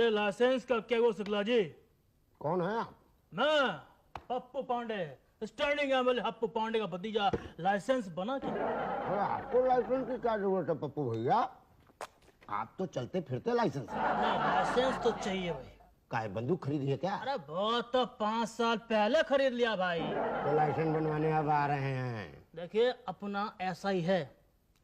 मेरे लाइसेंस का क्या वो शुक्ला जी? कौन है आप? मैं पप्पू पांडे, स्टैंडिंग एमएलए पप्पू पांडे का भतीजा। लाइसेंस बना क्या? अरे आपको लाइसेंस की क्या जरूरत है पप्पू भैया? आप तो चलते फिरते लाइसेंस है। नहीं, लाइसेंस तो चाहिए भाई। काय बंदूक खरीदी है क्या? अरे बहुत तो 5 साल पहले खरीद लिया भाई। तो लाइसेंस बनवाने अब आ रहे हैं? देखिए अपना ऐसा ही है,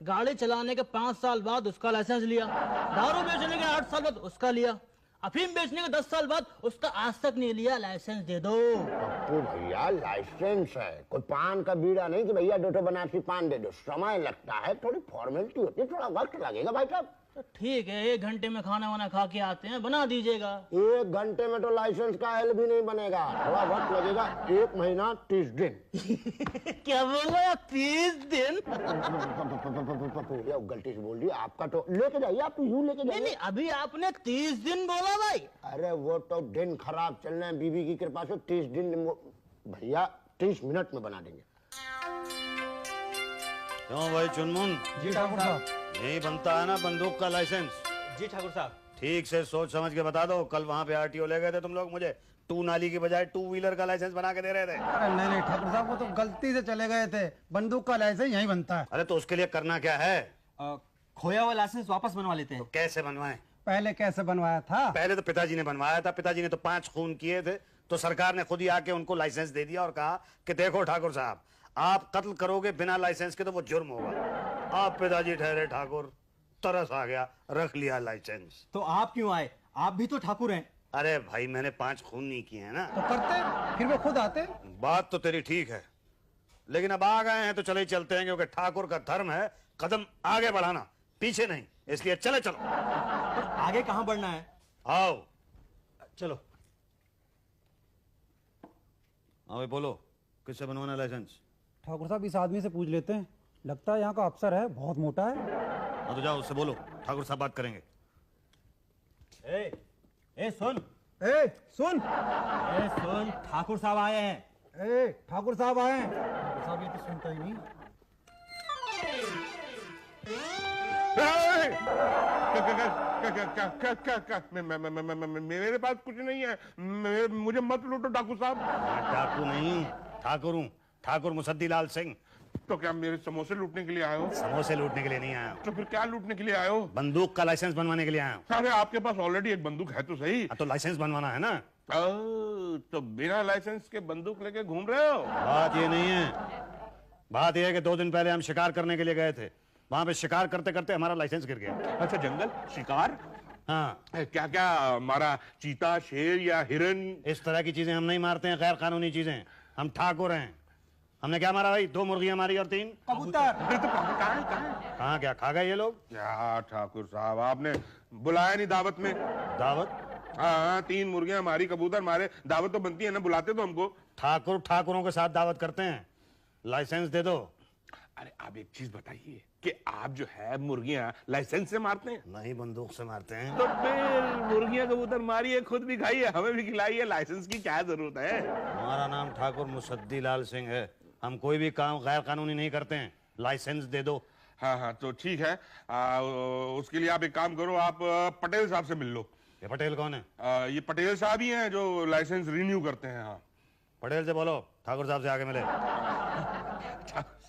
गाड़ी चलाने के 5 साल बाद उसका लाइसेंस लिया, दारू बेचने के 8 साल बाद उसका लिया, अफीम बेचने के 10 साल बाद उसका आज तक नहीं लिया। लाइसेंस दे दो। पप्पू भैया लाइसेंस है, कोई पान का बीड़ा नहीं कि भैया 2 बनारसी पान दे दो। समय लगता है, थोड़ी फॉर्मेलिटी होती है, थोड़ा वक्त लगेगा भाई साहब। तो ठीक है, 1 घंटे में खाना वाना खा के आते हैं, बना दीजिएगा। 1 घंटे में तो लाइसेंस का एल भी नहीं बनेगा, थोड़ा वक्त लगेगा। 1 महीना 30 दिन। क्या बोल रहे हैं? 30 दिन? पप्पू भैया गलती से बोल दी। आपका तो लेके जाइए, आप यूं लेके नहीं जाइए। अभी आपने 30 दिन बोला भाई। अरे वो तो दिन खराब चल रहे हैं, बीबी की कृपा से 30 दिन भैया 30 मिनट में बना देंगे। क्यों भाई चुनमुन? जी ठाकुर साहब। यही बनता है ना बंदूक का लाइसेंस? जी ठाकुर साहब। ठीक से सोच समझ के बता दो। कल वहाँ पे आरटीओ ले गए थे तुम लोग, मुझे 2 नाली की बजाय 2 व्हीलर का लाइसेंस बना के दे रहे थे। अरे नहीं नहीं ठाकुर साहब, वो तो गलती से चले गए थे। बंदूक का लाइसेंस यहीं बनता है। अरे तो उसके लिए करना क्या है? खोया हुआ लाइसेंस वापस बनवा लेते हैं। तो कैसे बनवाए? पहले कैसे बनवाया था? पहले तो पिताजी ने बनवाया था। पिताजी ने तो 5 खून किए थे, तो सरकार ने खुद ही आके उनको लाइसेंस दे दिया और कहा कि देखो ठाकुर साहब, आप कत्ल करोगे बिना लाइसेंस के तो वो जुर्म होगा। आप पिताजी ठहरे ठाकुर, तरस आ गया, रख लिया लाइसेंस। तो आप क्यों आए? आप भी तो ठाकुर हैं। अरे भाई मैंने 5 खून नहीं किए हैं ना। तो करते, फिर वो खुद आते। बात तो तेरी ठीक है, लेकिन अब आ गए हैं तो चले ही चलते हैं, क्योंकि ठाकुर का धर्म है कदम आगे बढ़ाना, पीछे नहीं। इसलिए चले चलो। आगे कहाँ बढ़ना है? आओ। चलो। हाँ भाई बोलो, किससे बनवाना लाइसेंस? ठाकुर साहब इस आदमी से पूछ लेते हैं, लगता है यहाँ का अफसर है, बहुत मोटा है। हाँ तो जाओ उससे बोलो, ठाकुर साहब बात करेंगे। ए सुन, सुन, ठाकुर साहब आए हैं। ठाकुर साहब आए हैं। ठाकुर साहब ये तो सुनता ही नहीं। मेरे पास कुछ नहीं है, मुझे मत लूटो ठाकुर साहब। डाकू नहीं, ठाकुर हूँ, ठाकुर मुसद्दी लाल सिंह। तो क्या मेरे समोसे लूटने के लिए आए हो? समोसे लूटने के लिए नहीं आया हूँ, तो फिर क्या लूटने के लिए आए हो? बंदूक का लाइसेंस बनवाने के लिए आया हूँ। अरे आपके पास ऑलरेडी एक बंदूक है तो सही। तो लाइसेंस बनवाना है ना। तो बिना लाइसेंस के बंदूक लेके घूम रहे हो? बात ये नहीं है, बात यह है कि 2 दिन पहले हम शिकार करने के लिए गए थे, वहां पे शिकार करते करते हमारा लाइसेंस गिर गया। अच्छा, जंगल शिकार? हाँ। क्या क्या मारा? चीता, शेर या हिरन? इस तरह की चीजें हम नहीं मारते हैं, गैर कानूनी चीजें। हम ठाकुर हैं। हमने क्या मारा भाई? 2 मुर्गियां मारी और 3 कबूतर। तो कहाँ कहाँ क्या खा गए ये लोग? क्या ठाकुर साहब, आपने बुलाया नहीं दावत में? दावत? हाँ, 3 मुर्गियां मारी, कबूतर मारे, दावत तो बनती है ना, बुलाते तो हमको। ठाकुर ठाकुरों के साथ दावत करते हैं। लाइसेंस दे दो। अरे आप एक चीज बताइए कि आप जो है मुर्गियां लाइसेंस से मारते हैं? नहीं, बंदूक से मारते हैं। तो फिर मुर्गियां कबूतर मारिए, खुद भी खाइए, हमें भी खिलाइए, लाइसेंस की क्या जरूरत है? हमारा नाम ठाकुर मुसद्दी लाल सिंह है, हम कोई भी काम गैर कानूनी नहीं करते हैं। लाइसेंस दे दो। हाँ हाँ, तो ठीक है। उसके लिए आप एक काम करो, आप पटेल साहब से मिल लो। ये पटेल कौन है? ये पटेल साहब ही हैं जो लाइसेंस रिन्यू करते हैं। हाँ, पटेल से बोलो ठाकुर साहब से आगे मिले।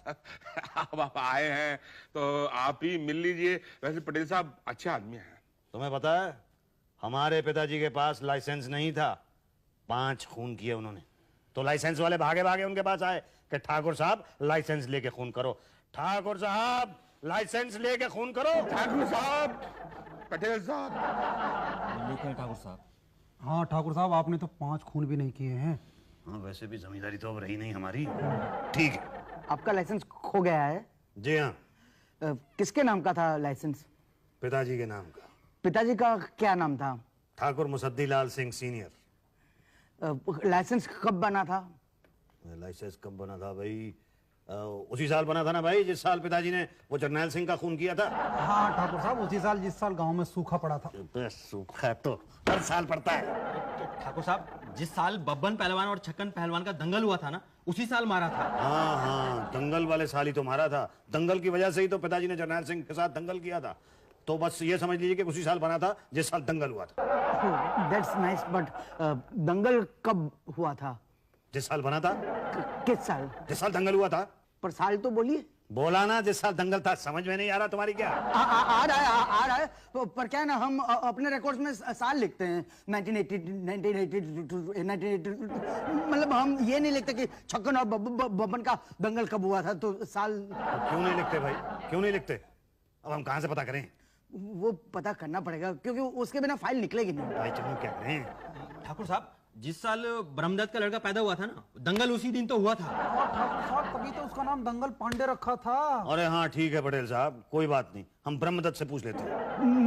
अब आप आए हैं तो आप ही मिल लीजिए। वैसे पटेल साहब अच्छे आदमी हैं। तुम्हें पता है, हमारे पिताजी के पास लाइसेंस नहीं था, 5 खून किए उन्होंने, तो लाइसेंस वाले भागे भागे उनके पास आए कि ठाकुर साहब लाइसेंस लेके खून करो। ठाकुर साहब लाइसेंस लेके खून करो। ठाकुर साहब, पटेल साहब। लेकिन ठाकुर साहब। हाँ ठाकुर साहब, आपने तो 5 खून भी नहीं किए हैं। हाँ, वैसे भी जमींदारी तो अब रही नहीं हमारी। ठीक है। आपका लाइसेंस खो गया है? जी हाँ। किसके नाम का था लाइसेंस? पिताजी के नाम का। पिताजी का क्या नाम था? ठाकुर मुसद्दी लाल सिंह सीनियर। लाइसेंस कब बना था? लाइसेंस कब बना था भाई? उसी साल बना था ना भाई, जिस साल पिताजी ने वो जरनैल सिंह का खून किया था। हाँ ठाकुर साहब, उसी साल जिस साल गांव में सूखा पड़ा था। तो सूखा तो हर साल पड़ता है। ठाकुर साहब, जिस साल बब्बन पहलवान और छक्कन पहलवान का दंगल हुआ था ना, उसी साल मारा था। हाँ हाँ, दंगल वाले साल ही तो मारा था। दंगल की वजह से ही तो पिताजी ने जरनैल सिंह के साथ दंगल किया था। तो बस ये समझ लीजिए कि उसी साल बना था जिस साल दंगल हुआ था। दैट्स नाइस, बट दंगल कब हुआ था? जिस साल बना था, किस साल? जिस साल दंगल हुआ था। पर साल तो बोलिए। बोला ना जिस साल दंगल था, समझ में नहीं आ रहा तुम्हारी क्या? आ रहा है, पर क्या है ना, हम अपने रिकॉर्ड्स में साल लिखते हैं 1980 1980 मतलब हम ये नहीं लिखते कि छक्कन और बब्बन का दंगल कब हुआ था, तो साल। तो क्यों नहीं लिखते भाई, क्यों नहीं लिखते? अब हम कहां से पता करें? वो पता करना पड़ेगा, क्योंकि उसके बिना फाइल निकलेगी नहीं। भाई चलो क्या करें? ठाकुर साहब, जिस साल ब्रह्मदत्त का लड़का पैदा हुआ था ना, दंगल उसी दिन तो हुआ था। ठाकुर साहब, तभी तो उसका नाम दंगल पांडे रखा था। अरे हाँ ठीक है पटेल साहब, कोई बात नहीं, हम ब्रह्मदत्त से पूछ लेते हैं।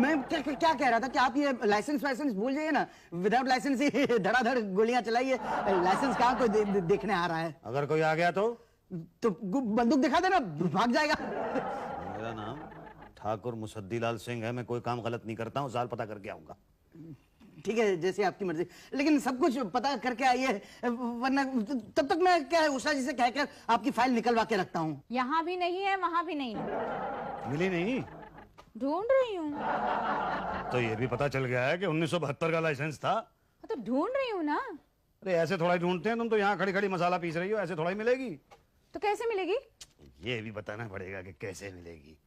मैं क्या कह रहा था कि आप ये लाइसेंस भूल जाइए ना, विदाउट लाइसेंस ही धड़ाधड़ गोलियां चलाइए। लाइसेंस कहाँ कोई देखने आ रहा है? अगर कोई आ गया तो बंदूक दिखा देना, भाग जाएगा। मेरा नाम ठाकुर मुसद्दीलाल सिंह है, मैं कोई काम गलत नहीं करता हूँ, साल पता करके आऊंगा। ठीक है, जैसे आपकी मर्जी, लेकिन सब कुछ पता करके आइए, वरना तब तक मैं क्या है उषा जी से कहकर आपकी फाइल निकलवा के रखता हूँ। यहाँ भी नहीं है, वहाँ भी नहीं है। मिली नहीं? ढूंढ रही हूँ। तो ये भी पता चल गया है कि 1972 का लाइसेंस था। तो ढूंढ रही हूँ ना। अरे ऐसे थोड़ा ही ढूंढते हैं, तुम तो यहाँ खड़ी खड़ी मसाला पीस रही हो, ऐसे थोड़ा ही मिलेगी। तो कैसे मिलेगी? ये भी बताना पड़ेगा कि कैसे मिलेगी।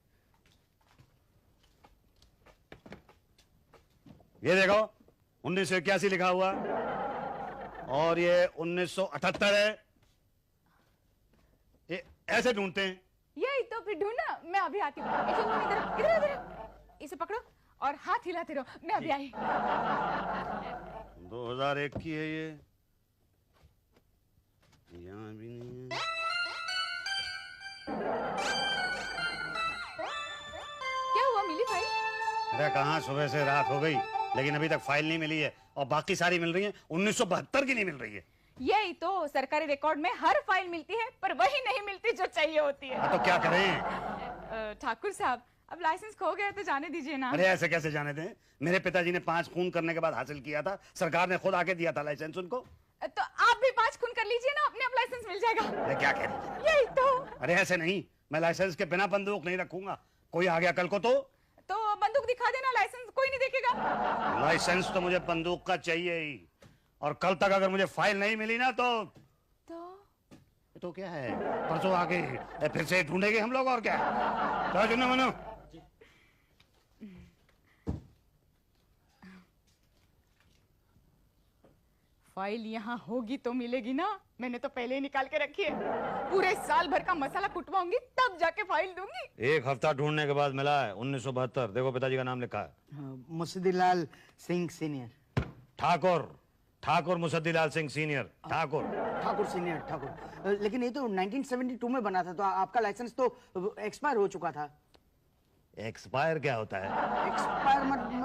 ये देखो 1981 लिखा हुआ और ये 1978 है। ये ऐसे ढूंढते हैं। यही तो, फिर ढूंढना, मैं अभी आती हूँ। इधर इधर इधर, इसे पकड़ो और हाथ हिलाते रहो, मैं अभी आई। 2001 की है ये। यहाँ भी नहीं है। क्या हुआ, मिली भाई? अरे कहाँ, सुबह से रात हो गई लेकिन अभी तक फाइल नहीं मिली है, और बाकी सारी मिल रही है, 1972 की नहीं मिल रही है। यही तो, सरकारी रिकॉर्ड में हर फाइल मिलती है, पर वही नहीं मिलती जो चाहिए होती है। तो क्या करें? ठाकुर साहब, अब लाइसेंस खो गया तो जाने दीजिए ना। अरे ऐसे कैसे जाने दें? मेरे पिताजी ने 5 खून करने के बाद हासिल किया था, सरकार ने खुद आके दिया था लाइसेंस उनको। तो आप भी 5 खून कर लीजिए ना, अपने आप लाइसेंस मिल जाएगा। अरे क्या कह रही है? यही तो। अरे ऐसे नहीं, मैं लाइसेंस के बिना बंदूक नहीं रखूंगा। कोई आ गया कल को तो बंदूक दिखा देना, लाइसेंस कोई नहीं देखेगा। लाइसेंस तो मुझे बंदूक का चाहिए ही, और कल तक अगर मुझे फाइल नहीं मिली ना तो क्या है, परसों आके फिर से ढूंढेंगे हम लोग, और क्या। चलो चुनो मनो। फाइल यहाँ होगी तो मिलेगी ना, मैंने तो पहले ही निकाल के रखी है। पूरे साल भर का मसाला कुटवाऊंगी तब जाके फाइल दूंगी। 1 हफ्ता ढूंढने के बाद मिला है 1972। देखो पिताजी का नाम लिखा है, Musaddilal Singh senior. Thakur Musaddilal Singh senior. Thakur senior, Thakur. लेकिन ये तो 1972 में बना था, तो आपका लाइसेंस तो एक्सपायर हो चुका था। एक्सपायर क्या होता है? एक्सपायर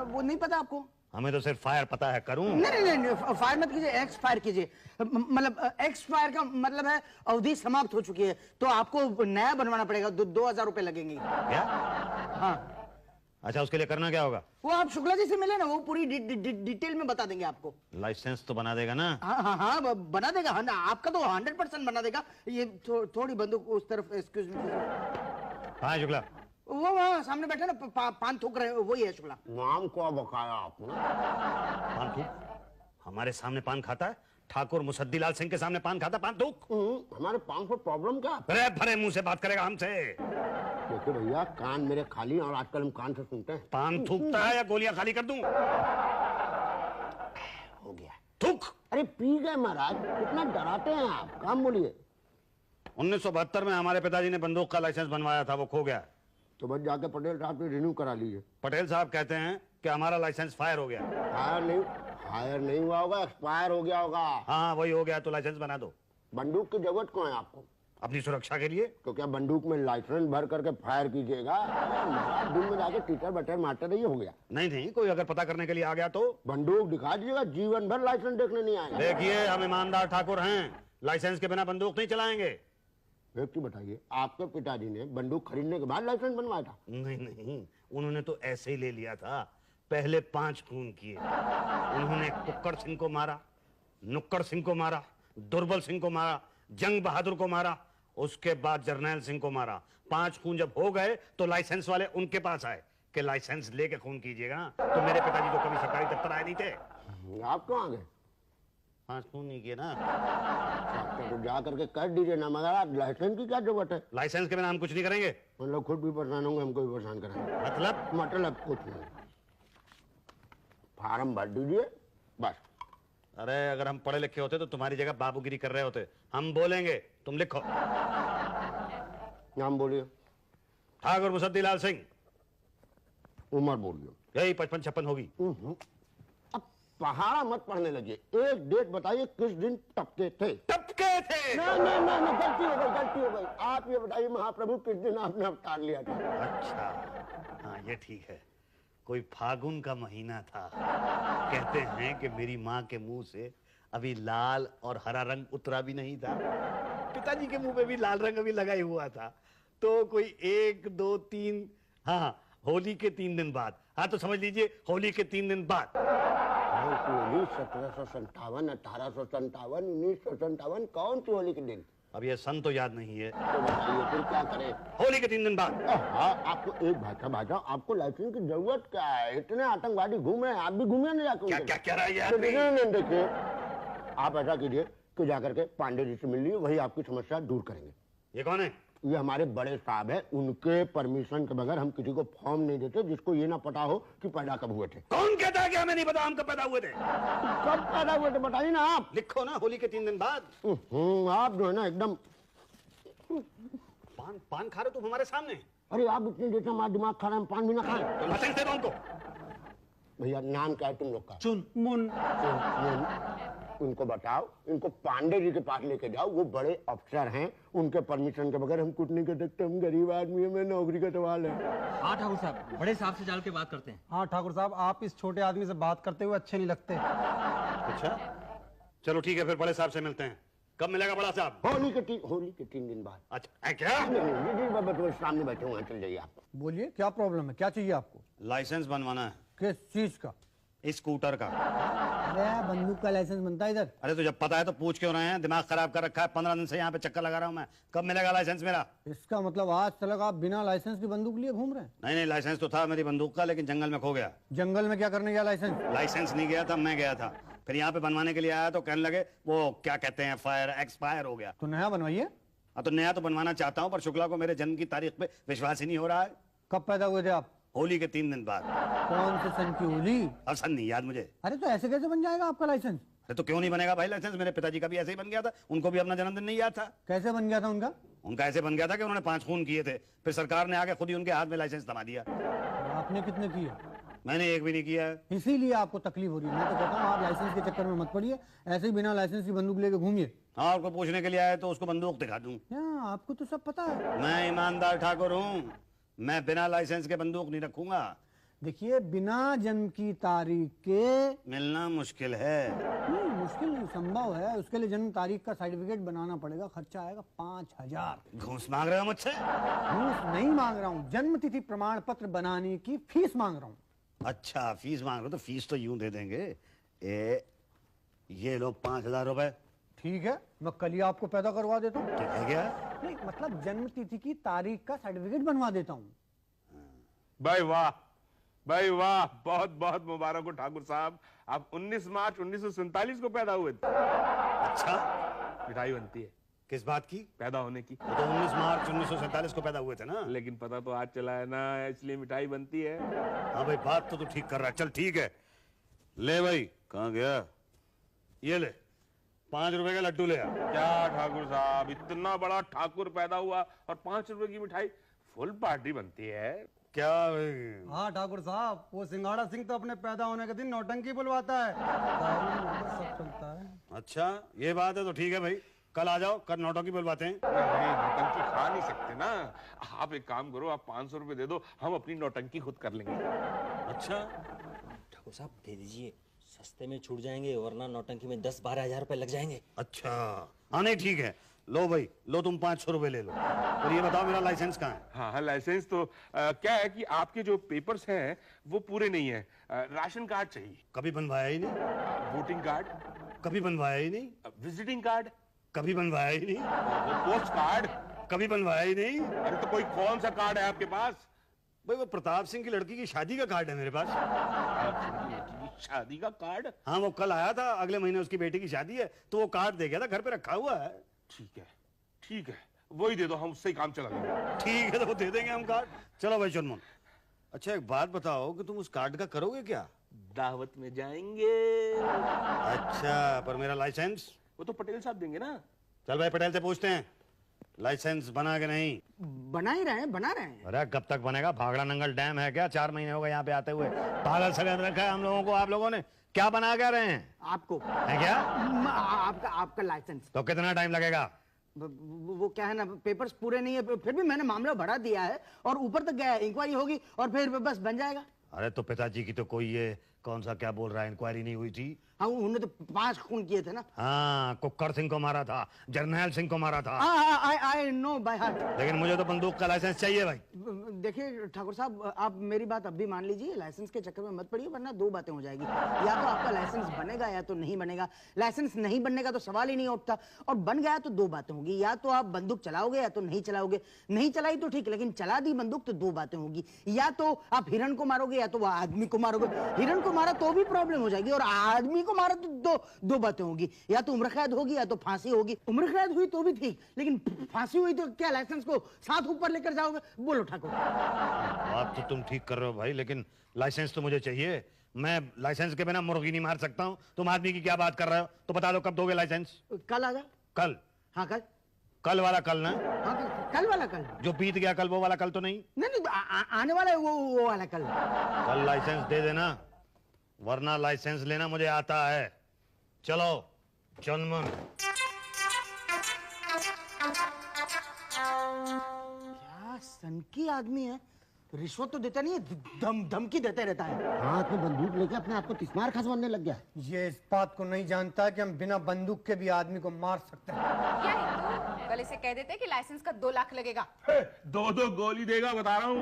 वो नहीं पता आपको? हमें तो सिर्फ फायर पता है। करूं? नहीं, फायर मत कीजिए, एक्सपायर कीजिए। मतलब एक्सपायर का मतलब है अवधि समाप्त हो चुकी है, तो आपको नया बनवाना पड़ेगा। 2000 रुपए लगेंगे। क्या? हाँ। अच्छा, उसके लिए करना क्या होगा? वो आप शुक्ला जी से मिले ना, वो पूरी डिटेल में बता देंगे आपको। लाइसेंस तो बना देगा ना? हाँ, बना देगा। हाँ, आपका तो 100% बना देगा। ये थोड़ी बंदूक उस तरफ, एक्सक्यूज मी। हाँ शुक्ला, वो वहाँ सामने बैठे ना, पान थूक रहे, वही है शुक्ला। नाम को बकाया आपने? पान थूक? हमारे सामने पान खाता है? ठाकुर मुसद्दीलाल सिंह के सामने पान खाता, पान थूक? हमारे पान को प्रॉब्लम क्या? अरे भरे मुंह से बात करेगा हमसे? देखिए भैया, कान मेरे खाली हैं और आजकल हम कान से सुनते हैं। पान थूकता है या गोलियां खाली कर दूं? हो गया। थूक। अरे पी गए महाराज, कितना डराते हैं आप, काम बोलिए। 1972 में हमारे पिताजी ने बंदूक का लाइसेंस बनवाया था, वो खो गया। तो बस जाके पटेल साहब से रिन्यू करा लीजिए। पटेल साहब कहते हैं कि हमारा लाइसेंस फायर हो गया। फायर नहीं हुआ होगा, एक्सपायर हो गया होगा। हाँ वही हो गया, तो लाइसेंस बना दो। बंदूक की जरूरत क्यों है आपको? अपनी सुरक्षा के लिए। तो क्या बंदूक में लाइसेंस भर करके फायर कीजिएगा? दिन में जाके टीचर बटर मारते रहिए, हो गया। नहीं, कोई अगर पता करने के लिए आ गया तो बंदूक दिखा दीजिएगा, जीवन भर लाइसेंस देखने नहीं आएगा। देखिए, हम ईमानदार ठाकुर हैं, लाइसेंस के बिना बंदूक नहीं चलाएंगे। एक चीज बताइए, आपके पिताजी ने बंदूक खरीदने के बाद लाइसेंस बनवाया था? नहीं, उन्होंने तो ऐसे ही ले लिया था। पहले 5 खून किए। उन्होंने कुक्कड़ सिंह को मारा, नुक्कड़ सिंह को मारा, दुर्बल सिंह को मारा, जंग बहादुर को मारा, उसके बाद जरनैल सिंह को मारा। 5 खून जब हो गए तो लाइसेंस वाले उनके पास आए कि लाइसेंस लेके खून कीजिएगा ना, तो मेरे पिताजी तो कभी सरकारी दफ्तर आए नहीं थे। आप कहाँ गए? 5 खून नहीं किए ना। तो जा करके कर दीजिए ना, मगर आप लाइसेंस की क्या जरूरत है? लाइसेंस के बिना हम कुछ नहीं करेंगे। मतलब खुद भी परेशान होंगे, हमको भी परेशान करेंगे। मतलब कुछ नहीं, फार्म भर दीजिए बस। अरे अगर हम पढ़े लिखे होते तो तुम्हारी जगह बाबूगिरी कर रहे होते। हम बोलेंगे, तुम लिखो। नाम बोलिए। ठाकुर मुसद्दीलाल सिंह। उम्र बोलिए। यही 55-56 होगी। अब पहाड़ा मत पढ़ने लगे, एक डेट बताइए किस दिन टपके थे? टपके थे? नहीं, गलती हो गई। आप ये बताइए महाप्रभु किस दिन आपने अवतार लिया था? अच्छा हाँ ये ठीक है, कोई फागुन का महीना था। कहते हैं कि मेरी माँ के मुंह से अभी लाल और हरा रंग उतरा भी नहीं था। पिताजी के मुंह पे भी लाल रंग अभी लगा ही हुआ था। तो कोई 1, 2, 3, हाँ होली के 3 दिन बाद। हाँ तो समझ लीजिए होली के 3 दिन बाद। 1757, 1857, 1957, कौन सी होली के दिन? अब ये सन तो याद नहीं है। तो बताइए फिर क्या करें? होली के 3 दिन बाद। हाँ, आपको एक भाषा आपको लाइसेंस की जरूरत क्या है? इतने आतंकवादी घूम रहे हैं, आप भी घूमिए ना जाकर। क्या क्या कह रहा है यार? नहीं, देखिए आप ऐसा कीजिए कि जाकर के पांडे जी से मिल लीजिए, वही आपकी समस्या दूर करेंगे। ये कौन है? ये हमारे बड़े साहब है, उनके परमिशन के बगैर हम किसी को फॉर्म नहीं देते जिसको ये ना पता हो कि पैदा कब हुए थे। कौन कहता है कि हमें नहीं पता हम कब पैदा हुए थे? कब पैदा हुए थे बताइए ना आप। लिखो ना होली के 3 दिन बाद। आप जो है ना एकदम पान खा रहे तुम हमारे सामने। अरे आप इतनी देर से हमारा दिमाग खा रहे हैं, पान भी ना खाएं। तो लाइसेंस दे दो उनको। भैया नाम क्या है तुम लोग का? चुनमुन। उनको बताओ, इनको पांडे जी के पास लेके जाओ, वो बड़े अफसर हैं, उनके परमिशन के बगैर हम कुछ नहीं कर सकते। हम गरीब आदमी है, मैं नौकरी का सवाल है। हाँ ठाकुर साहब, बड़े साहब से जाल के बात करते हैं। हाँ ठाकुर साहब, आप इस छोटे आदमी से बात करते हुए अच्छे नहीं लगते। अच्छा चलो ठीक है, फिर बड़े साहब से मिलते हैं। कब मिलेगा बड़ा साहब? होली के 3 दिन बाद। अच्छा क्या? नहीं, बाबा तो सामने बैठे हुए हैं, चल जाइए आप। बोलिए क्या प्रॉब्लम है, क्या चाहिए आपको? लाइसेंस बनवाना है। किस चीज का? स्कूटर का। अरे बंदूक का लाइसेंस बनता है इधर। अरे तो जब पता है तो पूछ क्यों रहे हैं? दिमाग खराब कर रखा है, 15 दिन से यहाँ पे चक्कर लगा रहा हूँ मैं। कब मिलेगा लाइसेंस मेरा? इसका मतलब आज तक आप बिना लाइसेंस की बंदूक लिए घूम रहे हैं? नहीं लाइसेंस तो था मेरी बंदूक का, लेकिन जंगल में खो गया। जंगल में क्या करने गया लाइसेंस? लाइसेंस नहीं गया था, मैं गया था। फिर यहाँ पे बनवाने के लिए आया तो कहने लगे वो क्या कहते हैं फायर एक्सपायर हो गया। तो नया बनवाइए। हाँ तो नया तो बनवाना चाहता हूँ, पर शुक्ला को मेरे जन्म की तारीख पे विश्वास ही नहीं हो रहा है। कब पैदा हुए थे आप? होली के 3 दिन बाद। कौन से सन की होली? अब सन नहीं याद मुझे। अरे तो ऐसे कैसे बन जाएगा आपका लाइसेंस? अरे तो क्यों नहीं बनेगा भाई लाइसेंस? मेरे पिताजी का भी ऐसे ही बन गया था, उनको भी अपना जन्मदिन नहीं याद था। कैसे बन गया था उनका? उनका ऐसे बन गया था कि उन्होंने 5 खून किए थे, फिर सरकार ने आके खुद ही उनके हाथ में लाइसेंस थमा दिया। आपने कितने किए? मैंने एक भी नहीं किया है। इसीलिए आपको तकलीफ हो रही है। मैं तो कहता हूँ आप लाइसेंस के चक्कर में मत पड़िए, ऐसे ही बिना लाइसेंस की बंदूक लेके घूमिए। हाँ और कोई पूछने के लिए आए तो उसको बंदूक दिखा दूं। आपको तो सब पता है। मैं ईमानदार ठाकुर हूँ, मैं बिना लाइसेंस के बंदूक नहीं रखूंगा। देखिए बिना जन्म की तारीख के मिलना मुश्किल है। नहीं, मुश्किल नहीं, संभव है। उसके लिए जन्म तारीख का सर्टिफिकेट बनाना पड़ेगा, खर्चा आएगा 5000। घूस मांग रहे हो मुझसे? घूस नहीं मांग रहा हूँ, जन्म तिथि प्रमाण पत्र बनाने की फीस मांग रहा हूँ। अच्छा फीस मांग रहे हो तो फीस तो यूं दे देंगे। ये लो 5000 रुपए। ठीक है, मैं कल ही आपको पैदा करवा देता हूँ। ठीक है क्या? नहीं मतलब जन्म तिथि की तारीख का सर्टिफिकेट बनवा देता हूँ। भाई वाह, भाई वाह, बहुत बहुत मुबारक हो ठाकुर साहब। आप 19 मार्च 1947 को पैदा हुए थे। अच्छा मिठाई बनती है किस बात की? पैदा होने की। वो तो 19 मार्च 1947 को पैदा हुए थे ना। लेकिन पता तो आज चला है ना, इसलिए मिठाई बनती है। हाँ भाई बात तो तू ठीक कर रहा है। चल ठीक है, ले भाई। कहाँ गया? ये ले 5 रुपए का लड्डू ले आ। क्या ठाकुर साहब, इतना बड़ा ठाकुर पैदा हुआ और 5 रुपए की मिठाई? फुल पार्टी बनती है क्या? हाँ ठाकुर साहब, वो सिंगाड़ा सिंह तो अपने पैदा होने के दिन नौटंकी बुलवाता है। सब चलता है। अच्छा ये बात है तो ठीक है भाई, कल आ जाओ, कल नौटंकी बुलवाते हैं। नहीं, नौटंकी खा नहीं सकते ना। आप एक काम करो, आप 500 रुपए दे दो, हम अपनी नौटंकी खुद कर लेंगे। अच्छा ठाकुर साहब दे दीजिए, सस्ते में छूट जाएंगे, वरना नौटंकी में 10-12 हजार रुपए लग जाएंगे। अच्छा हाँ नहीं ठीक है, लो भाई लो, तुम 500 रुपए ले लो। और ये बताओ मेरा लाइसेंस कहाँ है? हाँ लाइसेंस तो क्या है कि आपके जो पेपर्स हैं वो पूरे नहीं है। राशन कार्ड चाहिए। कभी बनवाया ही नहीं। वोटिंग कार्ड कभी बनवाया ही नहीं। विजिटिंग कार्ड कभी बनवाया ही नहीं। पोस्ट कार्ड कभी बनवाया ही नहीं। अरे तो कोई कौन सा कार्ड है आपके पास? भाई वो प्रताप सिंह की लड़की की शादी का कार्ड है मेरे पास। शादी का कार्ड? हाँ वो कल आया था, अगले महीने उसकी बेटी की शादी है तो वो कार्ड दे गया था, घर पे रखा हुआ है। ठीक है, वही दे दो, हम उससे ही काम चला लेंगे। ठीक है तो वो दे देंगे हम कार्ड। चलो भाई चुनमुन, अच्छा एक बात बताओ कि तुम उस कार्ड का करोगे क्या? दावत में जाएंगे। अच्छा पर मेरा लाइसेंस? वो तो पटेल साहब देंगे ना। चल भाई पटेल से पूछते हैं, लाइसेंस बना के नहीं? बना ही रहे हैं, बना रहे हैं। अरे कब तक बनेगा? भागड़ा नंगल डैम है क्या? 4 महीने हो गए यहाँ पे आते हुए, पागल सगा रखा है हम लोगों को आप लोगों ने। क्या बना क्या रहे हैं? आपको है क्या? आपका लाइसेंस। तो कितना टाइम लगेगा? वो क्या है ना, पेपर्स पूरे नहीं है, फिर भी मैंने मामला बढ़ा दिया है और ऊपर तक गया है, इंक्वायरी होगी और फिर बस बन जाएगा। अरे तो पिताजी की तो कोई ये कौन सा क्या बोल रहा है, इंक्वायरी नहीं हुई थी? हाँ उन्होंने तो 5 खून किए थे ना। हाँ कुक्कर सिंह को मारा था, जर्नैल सिंह को मारा था। I know by heart. लेकिन मुझे तो बंदूक का लाइसेंस चाहिए भाई। देखिए ठाकुर साहब, आप मेरी बात अब भी मान लीजिए, लाइसेंस के चक्कर में मत पड़िए वरना 2 बातें हो जाएगी। या तो आपका लाइसेंस बनेगा या तो नहीं बनेगा। लाइसेंस नहीं बनने का तो सवाल ही नहीं उठता, और बन गया तो 2 बातें होगी, या तो आप बंदूक चलाओगे या तो नहीं चलाओगे। नहीं चलाई तो ठीक, लेकिन चला दी बंदूक तो 2 बातें होगी, या तो आप हिरण को मारोगे या तो आदमी को मारोगे। हिरण को मारा तो भी प्रॉब्लम हो जाएगी और आदमी को मारा तो दो बातें होगी, या तो उम्र कैद होगी या तो फांसी होगी। उम्र कैद हुई तो भी ठीक, लेकिन फांसी हुई तो क्या लाइसेंस को साथ ऊपर लेकर जाओगे? बोलो ठाकुर। बात तो तुम ठीक कर रहे हो भाई, लेकिन लाइसेंस तो मुझे चाहिए। मैं लाइसेंस के बिना मुर्गी नहीं मार सकता हूँ। तुम आदमी की क्या बात कर रहे हो? तो बता दो कब दोगे लाइसेंस? कल आ जाओ। कल? हाँ कल। कल वाला कल ना? हाँ कल वाला कल। जो बीत गया कल वो वाला कल तो नहीं? नहीं आने वाला है वो वाला कल। कल लाइसेंस दे देना, वरना लाइसेंस लेना मुझे आता है। चलो चुनमुन। क्या सनकी आदमी है, रिश्वत तो देता नहीं है, धमकी देते रहता है। हाथ में बंदूक लेके अपने आप को तिस्मार खसवाने लग गया। ये इस बात को नहीं जानता है कि हम बिना बंदूक के भी आदमी को मार सकते हैं। क्या हिंदू, कल इसे कह देते कि लाइसेंस का 2 लाख लगेगा। 2 गोली देगा बता रहा हूँ।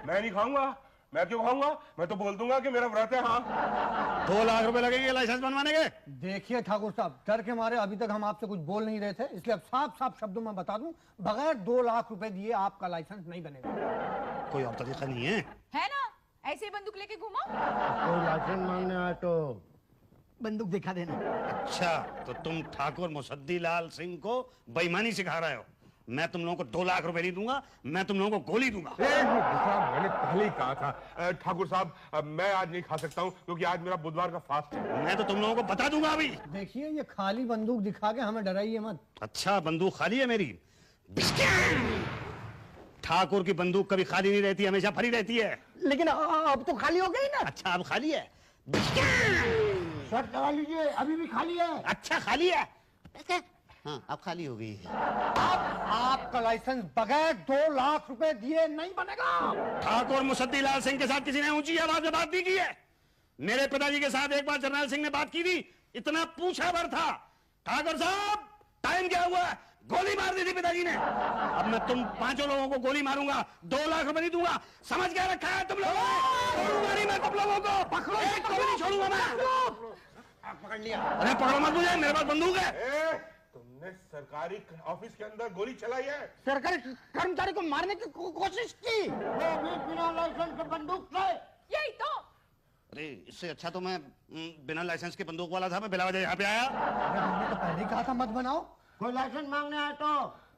मैं नहीं खाऊंगा। मैं क्यों खाऊंगा? मैं तो बोल दूंगा कि मेरा व्रत है। हाँ 2 लाख रुपए लगेंगे लाइसेंस बनवाने के। देखिए ठाकुर साहब, डर के मारे अभी तक हम आपसे कुछ बोल नहीं रहे थे, इसलिए अब साफ साफ शब्दों में बता दूं, बगैर 2 लाख रुपए दिए आपका लाइसेंस नहीं बनेगा। कोई और तरीका नहीं है? है ना, ऐसे ही बंदूक लेके घूमो। कोई लाइसेंस मांगने आए तो बंदूक दिखा देना। अच्छा तो तुम ठाकुर मुसद्दी लाल सिंह को बेईमानी सिखा रहे हो? मैं तुम लोगों को 2 लाख रुपए नहीं दूंगा, मैं तुम लोगों को गोली दूंगा। मैंने पहले ही कहा था ठाकुर साहब, मैं आज नहीं खा सकता हूँ क्योंकि आज मेरा बुधवार का फास्ट है। मैं तो तुम लोगों को बता दूंगा अभी। देखिए ये खाली बंदूक दिखा के हमें डराइए मत। अच्छा बंदूक खाली है मेरी? ठाकुर की बंदूक कभी खाली नहीं रहती, हमेशा भरी रहती है। लेकिन अब तो खाली हो गई ना। अच्छा अब खाली है? शर्ट लगा लीजिए, अभी भी खाली है। अच्छा खाली है? हाँ अब खाली हो गई है। आपका लाइसेंस बगैर 2 लाख रुपए दिए नहीं बनेगा। ठाकुर मुसद्दी लाल सिंह के साथ किसी ने ऊंची आवाज में बात नहीं की है? मेरे पिताजी के साथ एक बार जर्नैल सिंह ने बात की थी, इतना पूछा भर था। ठाकुर साहब टाइम क्या हुआ? गोली मार दी थी पिताजी ने। अब मैं तुम 5 लोगों को गोली मारूंगा, 2 लाख रुपए नहीं दूंगा। समझ क्या रखा है तुम लोगों? छोड़ूंगा नहीं मैं तुम लोगों को। पकड़ो, एक को भी नहीं छोड़ूंगा मैं। पकड़ लिया। अरे पकड़ो मत मुझे, मेरे पास बंदूक है। तुमने सरकारी ऑफिस के अंदर गोली चलाई है? सरकारी कर्मचारी को मारने की कोशिश की। वो भी बिना लाइसेंस के बंदूक से। यही तो। अरे इससे अच्छा तो मैं बिना लाइसेंस के बंदूक वाला था, मैं बिला वजह यहाँ पे आया। अरे हमने तो पहले ही कहा था मत बनाओ। कोई लाइसेंस मांगने आए तो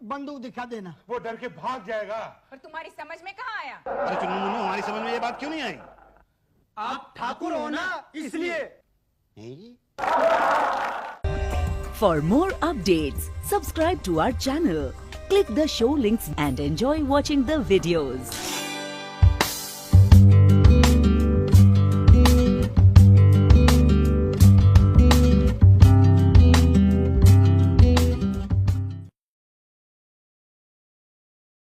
बंदूक दिखा देना। वो डर के भाग जाएगा। पर तुम्हारी समझ में कहाँ आया? अरे चुन्नू मुन्नू हमारी समझ में ये बात क्यों नहीं आई? आप ठाकुर हो ना इसलिए। For more updates, subscribe to our channel, click the show links and enjoy watching the videos.